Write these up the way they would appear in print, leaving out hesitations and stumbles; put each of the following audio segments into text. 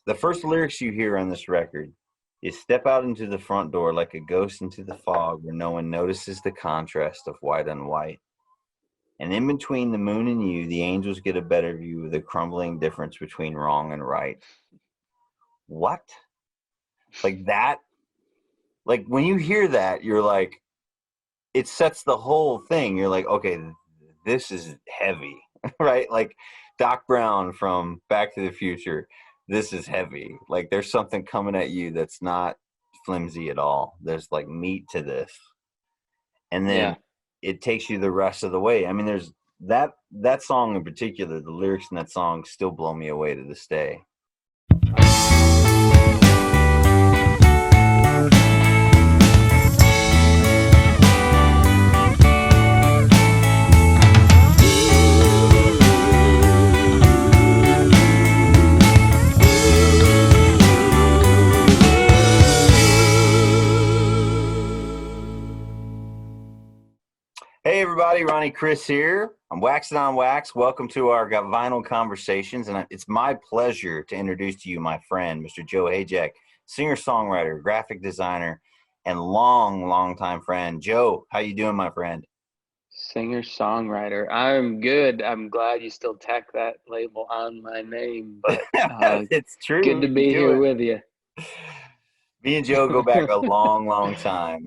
The first lyrics you hear on this record is step out into the front door like a ghost into the fog where no one notices the contrast of white on white. And in between the moon and you, the angels get a better view of the crumbling difference between wrong and right. What? Like that? Like when you hear that, you're like, it sets the whole thing. You're like, okay, this is heavy, right? Like Doc Brown from Back to the Future. This is heavy. Like there's something coming at you that's not flimsy at all. There's like meat to this. And then Yeah. it takes you the rest of the way. I mean, there's that song in particular, the lyrics in that song still blow me away to this day. Hey everybody, Ronny Criss here. I'm Waxing on Wax. Welcome to our Vinyl Conversations, and it's my pleasure to introduce to you my friend, Mr. Joe Hajek, singer-songwriter, graphic designer, and long-time friend. Joe, how you doing, my friend? Singer-songwriter. I'm good. I'm glad you still tack that label on my name, but It's good true. to You be do here it. with you. Me and Joe go back a long time.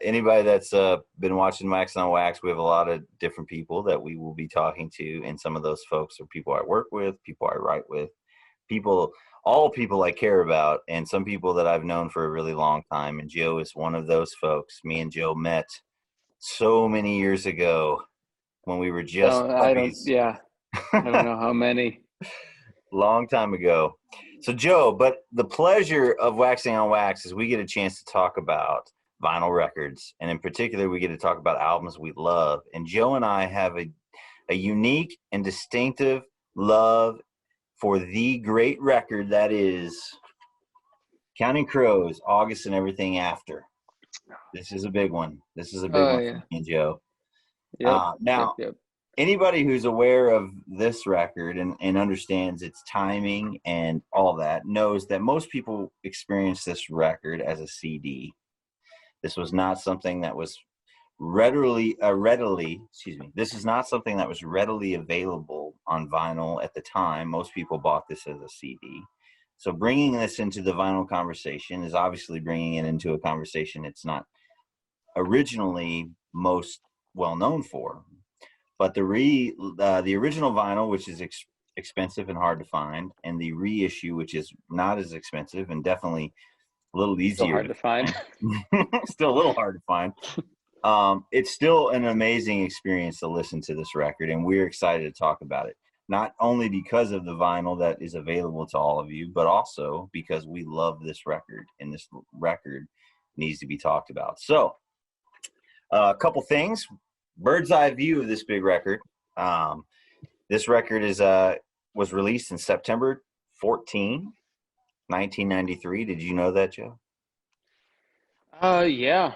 Anybody that's been watching Wax on Wax, we have a lot of different people that we will be talking to, and some of those folks are people I work with, people I write with, people, all people I care about, and some people that I've known for a really long time. And Joe is one of those folks. Me and Joe met so many years ago when we were just So I don't, puppies. yeah, I don't know how many. Long time ago. So Joe, but the pleasure of Waxing on Wax is we get a chance to talk about vinyl records, and in particular we get to talk about albums we love. And Joe and I have a unique and distinctive love for the great record that is Counting Crows, August and Everything After. This is a big one. This is a big Oh one for yeah. me and Joe. Yep. Yep. Now, Yep. anybody who's aware of this record and understands its timing and all that knows that most people experience this record as a CD. This was not something that was this is not something that was readily available on vinyl at the time. Most people bought this as a CD. So bringing this into the vinyl conversation is obviously bringing it into a conversation it's not originally most well known for. But the original vinyl, which is expensive and hard to find, and the reissue, which is not as expensive and definitely a little Still easier hard to to find. find, still a little hard to find. It's still an amazing experience to listen to this record, and we're excited to talk about it. Not only because of the vinyl that is available to all of you, but also because we love this record, and this record needs to be talked about. So, a couple things. Bird's eye view of this big record. This record was released in September 14, 1993. Did you know that, Joe? Yeah.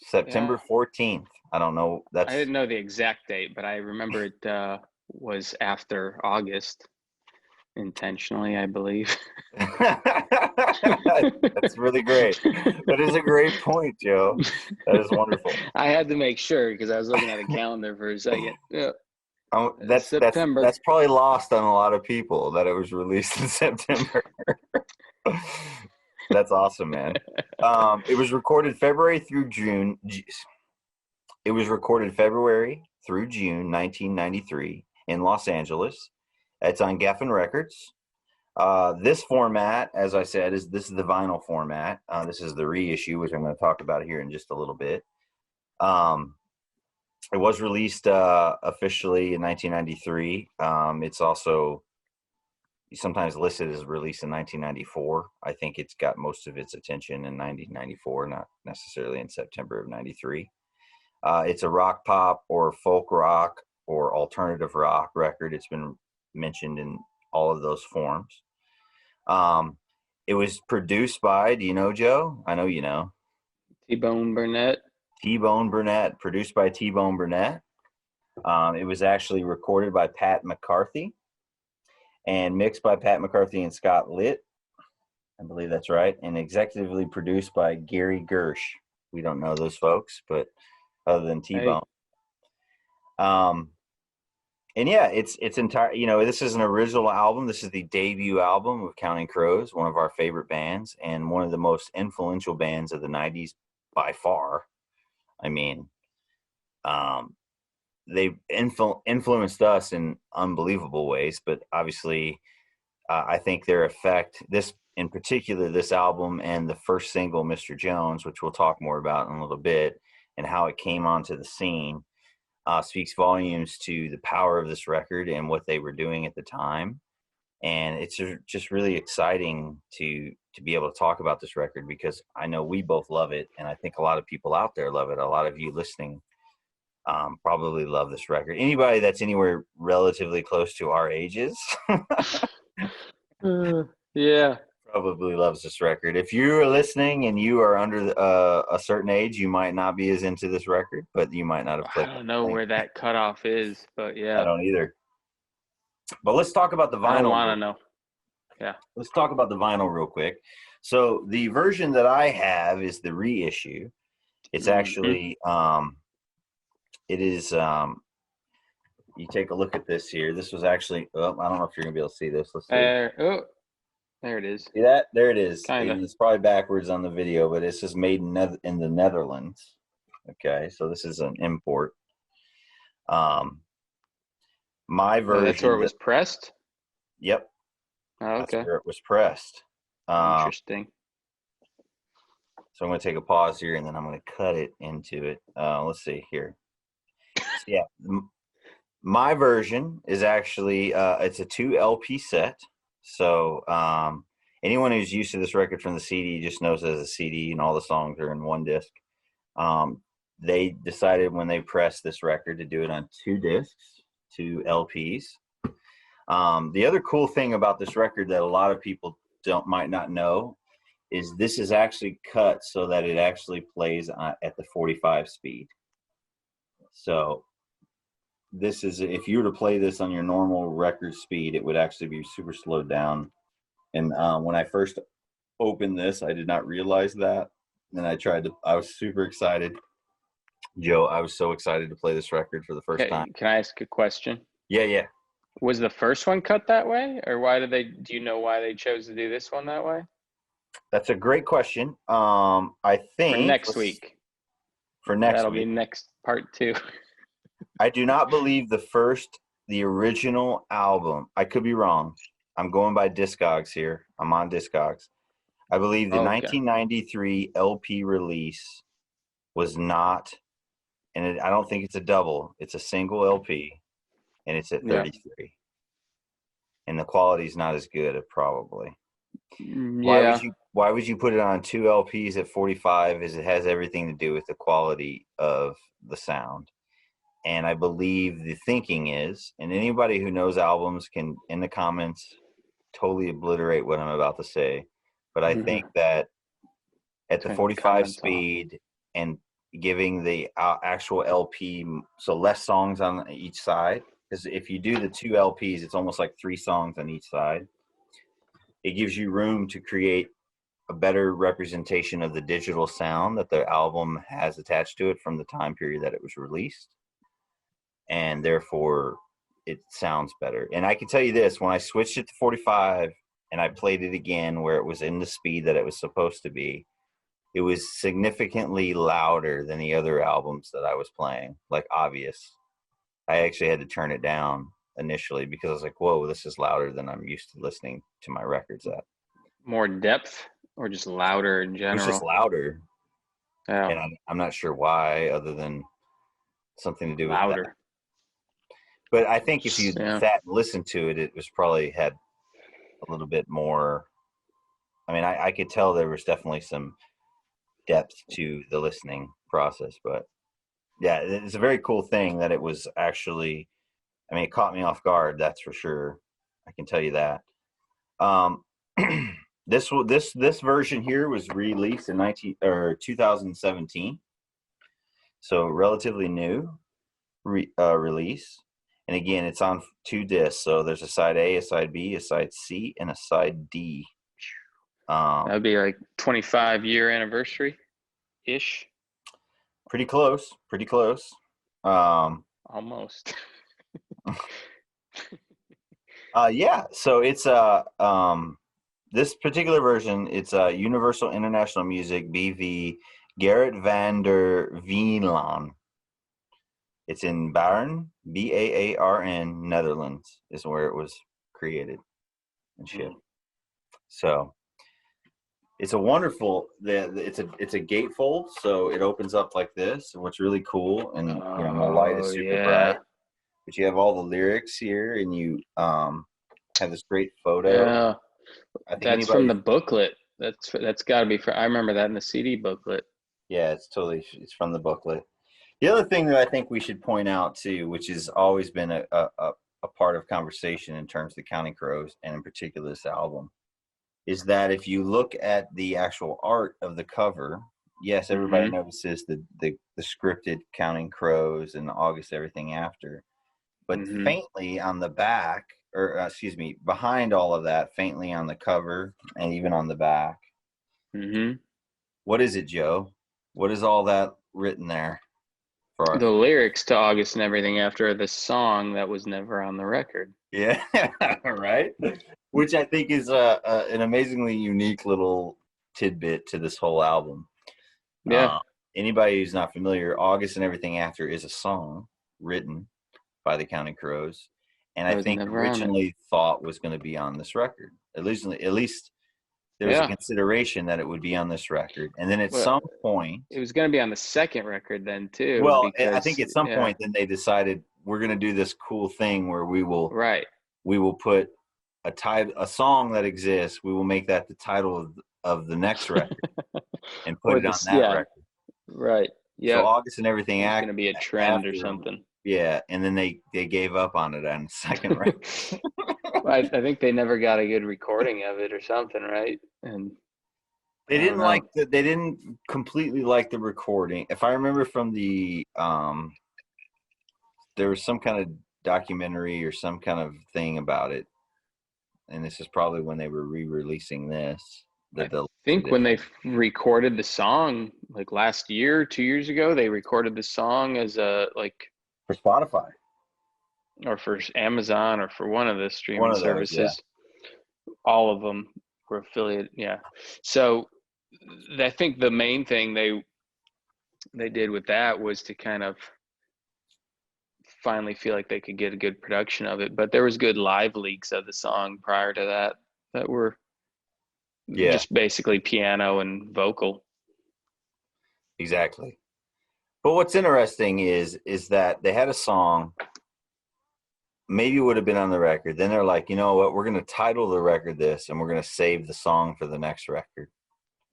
September Yeah. 14th. I don't know. I That's didn't know the exact date, but I remember it was after August intentionally, I believe. that's really great. That is a great point, Joe. That is wonderful. I had to make sure because I was looking at a calendar for a second. Yeah, That's September. probably lost on a lot of people that it was released in September. That's awesome, man. It was recorded February through June. It was recorded February through June 1993 in Los Angeles. It's on Geffen Records. This format, as I said, this is the vinyl format. This is the reissue, which I'm going to talk about here in just a little bit. It was released officially in 1993. It's also sometimes listed as released in 1994. I think it's got most of its attention in 1994, not necessarily in September of 93. It's a rock pop or folk rock or alternative rock record. It's been mentioned in all of those forms. It was produced by, do you know, Joe? I know you know. T-Bone Burnett. T-Bone Burnett, produced by T-Bone Burnett. It was actually recorded by Pat McCarthy and mixed by Pat McCarthy and Scott Litt. I believe that's right. And executively produced by Gary Gersh. We don't know those folks, but other than T-Bone. Hey. And yeah, it's entire. This is an original album. This is the debut album of Counting Crows, one of our favorite bands, and one of the most influential bands of the '90s by far. I mean, they influenced us in unbelievable ways, but obviously, I think their effect, this in particular, this album and the first single, "Mr. Jones," which we'll talk more about in a little bit, and how it came onto the scene. Speaks volumes to the power of this record and what they were doing at the time. And it's just really exciting to be able to talk about this record, because I know we both love it, and I think a lot of people out there love it. A lot of you listening probably love this record. Anybody that's anywhere relatively close to our ages Yeah. probably loves this record. If you are listening and you are under a certain age, you might not be as into this record, but you might not have I clicked. don't know where that cutoff is, but I yeah. don't either. But let's talk about the vinyl. I don't want to know. Yeah. Let's talk about the vinyl real quick. So the version that I have is the reissue. It's actually it is you take a look at this here. This was actually I don't know if you're gonna be able to see this. Let's see. There it is. See that? There it is. Kinda. It's probably backwards on the video, but it's just made in the Netherlands. Okay, so this is an import. My version. That's where it was pressed? Yep. Oh, okay. That's where it was pressed. Interesting. So I'm going to take a pause here, and then I'm going to cut it into it. Let's see here. Yeah, my version is actually it's a 2 LP set. So anyone who's used to this record from the CD just knows it as a CD, and all the songs are in one disc. They decided when they pressed this record to do it on 2 discs, 2 LPs. The other cool thing about this record that a lot of people might not know is this is actually cut so that it actually plays at the 45 speed. So this is, if you were to play this on your normal record speed, it would actually be super slowed down. And when I first opened this, I did not realize that. And I was super excited. Joe, I was so excited to play this record for the first time. Can I ask a question? Yeah. Was the first one cut that way, or do you know why they chose to do this one that way? That's a great question. I think for next week. That'll be next part 2. I do not believe the original album. I could be wrong. I'm going by Discogs here. I'm on Discogs. I believe the 1993 LP release was not, and I don't think it's a double. It's a single LP, and it's at 33. Yeah. And the quality's not as good, probably. Yeah. Why would you put it on 2 LPs at 45? Is it has everything to do with the quality of the sound. And I believe the thinking is, and anybody who knows albums can, in the comments, totally obliterate what I'm about to say. But I think that at the 45 speed and giving the actual LP, so less songs on each side, because if you do the 2 LPs, it's almost like 3 songs on each side. It gives you room to create a better representation of the digital sound that the album has attached to it from the time period that it was released. And therefore, it sounds better. And I can tell you this, when I switched it to 45 and I played it again where it was in the speed that it was supposed to be, it was significantly louder than the other albums that I was playing, like Obvious. I actually had to turn it down initially because I was like, whoa, this is louder than I'm used to listening to my records at. More depth or just louder in general? It was just louder. Yeah. And I'm not sure why, other than something to do with louder. that. But I think if you sat and listened to it, it was probably had a little bit more. I mean, I could tell there was definitely some depth to the listening process. But yeah, it's a very cool thing that it was actually, I mean, it caught me off guard, that's for sure. I can tell you that. This version here was released in 2017. So relatively new release. And again, it's on 2 discs. So there's a side A, a side B, a side C, and a side D. That'd be like 25-year anniversary-ish. Pretty close. Pretty close. Almost. Yeah. So it's this particular version. It's Universal International Music BV Gerrit van der Veenlaan. It's in Baarn, Baarn, Netherlands, is where it was created and shipped. So it's a wonderful. It's a gatefold, so it opens up like this, which is really cool, and the light is super bright. But you have all the lyrics here, and you have this great photo. Yeah, that's from the booklet. That's got to be I remember that in the CD booklet. Yeah, it's from the booklet. The other thing that I think we should point out too, which has always been a part of conversation in terms of the Counting Crows, and in particular this album, is that if you look at the actual art of the cover, yes, everybody notices the scripted Counting Crows and August Everything After, but faintly on the back, or excuse me, behind all of that, faintly on the cover and even on the back. What is it, Joe? What is all that written there? The lyrics to August and Everything After the song that was never on the record. Yeah, right. Which I think is an amazingly unique little tidbit to this whole album. Yeah. Anybody who's not familiar, August and Everything After is a song written by the Counting Crows, and I think originally thought was going to be on this record. At least there was a consideration that it would be on this record, and then at some point it was going to be on the second record then too. Well, because, I think at some point then they decided we're going to do this cool thing where we will put a song that exists. We will make that the title of the next record and put it on that record. Right. Yeah. So August and Everything After. It's going to be a trend or something. Yeah, and then they gave up on it on the second record. I think they never got a good recording of it or something, right? And they didn't completely like the recording. If I remember from the there was some kind of documentary or some kind of thing about it, and this is probably when they were re-releasing this. I think when they recorded the song, like last year, 2 years ago, they recorded the song as for Spotify or for Amazon or for one of the streaming services. All of them were affiliated. Yeah. So I think the main thing they did with that was to kind of finally feel like they could get a good production of it. But there was good live leaks of the song prior to that were just basically piano and vocal. Exactly. But what's interesting is that they had a song, maybe it would have been on the record. Then they're like, you know what, we're going to title the record this, and we're going to save the song for the next record.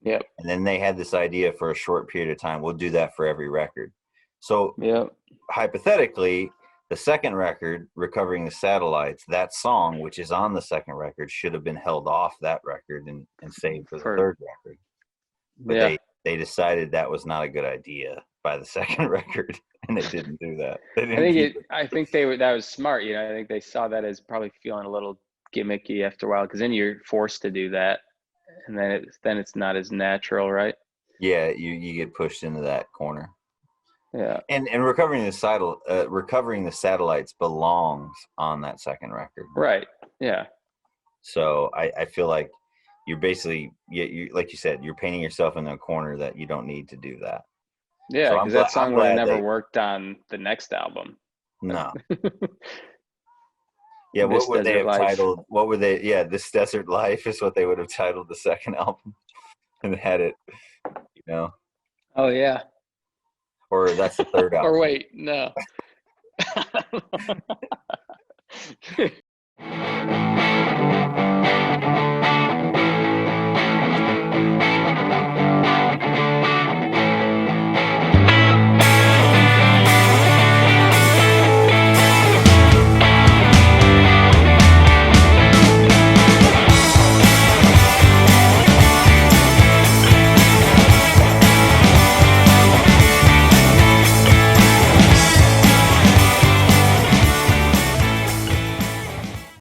Yep. And then they had this idea for a short period of time. We'll do that for every record. So hypothetically, the second record, Recovering the Satellites, that song, which is on the second record, should have been held off that record and saved for the third record. But they decided that was not a good idea by the second record, and they didn't do that. I think that was smart. I think they saw that as probably feeling a little gimmicky after a while, because then you're forced to do that, and then it's not as natural, right? Yeah, you get pushed into that corner. Yeah. And Recovering the Satellites belongs on that second record. Right. Yeah. So I feel like you're basically, you like you said, you're painting yourself in a corner that you don't need to do that. Yeah, because that song would have never worked on the next album. No. Yeah, what would they have titled? What would they? Yeah, This Desert Life is what they would have titled the second album, and had it, Oh yeah. Or that's the third album. Or wait, no.